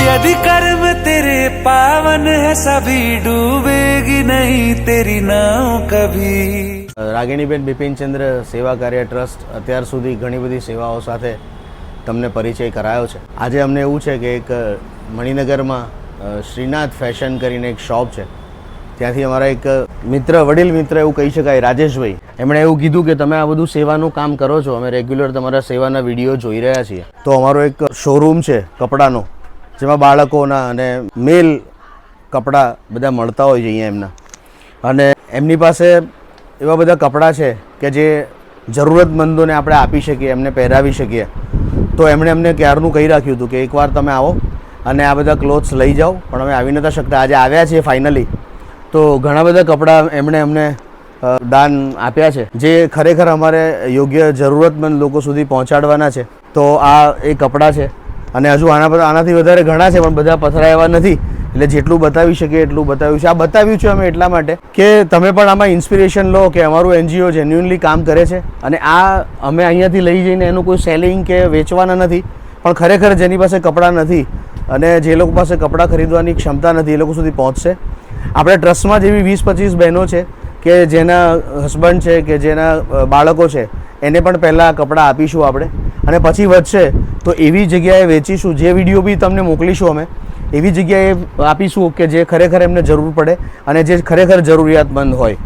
यदि कर्म तेरे पावन है सभी डूबेगी नहीं तेरी नाव कभी। રાગિણીબેન બિપિનચંદ્ર સેવા કાર્ય ટ્રસ્ટ અત્યાર સુધી ઘણી બધી સેવાઓ સાથે તમને પરિચય કરાયો છે. આજે અમને એવું છે કે એક મણિનગરમાં શ્રીનાથ ફેશન કરીને એક શોપ છે, ત્યાંથી અમારા એક મિત્ર, વડીલ મિત્ર એવું કહી શકાય, રાજેશભાઈ, એમણે એવું કીધું કે તમે આ બધું સેવાનું કામ કરો છો, અમે રેગ્યુલર તમારા સેવાના વિડીયો જોઈ રહ્યા છીએ. તો અમારો એક શોરૂમ છે કપડાનો, જેમાં બાળકોના અને મેલ કપડાં બધા મળતા હોય છે અહીંયા એમના. અને એમની પાસે એવા બધા કપડાં છે કે જે જરૂરતમંદોને આપણે આપી શકીએ, એમને પહેરાવી શકીએ. તો એમણે અમને ક્યારનું કહી રાખ્યું હતું કે એકવાર તમે આવો અને આ બધા ક્લોથ્સ લઈ જાઓ, પણ અમે આવી નહોતા શકતા. આજે આવ્યા છીએ ફાઇનલી. તો ઘણા બધા કપડાં એમણે અમને દાન આપ્યા છે, જે ખરેખર અમારે યોગ્ય જરૂરતમંદ લોકો સુધી પહોંચાડવાના છે. તો આ એ કપડાં છે, અને હજુ આનાથી વધારે ઘણા છે, પણ બધા પથરાય એવા નથી. એટલે જેટલું બતાવી શકીએ એટલું બતાવ્યું છે. આ બતાવ્યું છે અમે એટલા માટે કે તમે પણ આમાં ઇન્સ્પિરેશન લો કે અમારું એનજીઓ જેન્યુઅનલી કામ કરે છે. અને આ અમે અહીંયાથી લઈ જઈને એનું કોઈ સેલિંગ કે વેચવાના નથી, પણ ખરેખર જેની પાસે કપડાં નથી અને જે લોકો પાસે કપડાં ખરીદવાની ક્ષમતા નથી એ લોકો સુધી પહોંચશે. આપણે ટ્રસ્ટમાં જેવી 20-25 બહેનો છે કે જેના હસબન્ડ છે કે જેના બાળકો છે, એને પણ પહેલાં કપડાં આપીશું આપણે, અને પછી વધશે તો એવી જગ્યાએ વેચીશું. જે વિડીયો બી તમને મોકલીશું અમે એવી જગ્યાએ આપીશું કે જે ખરેખર એમને જરૂર પડે અને જે ખરેખર જરૂરિયાતમંદ હોય.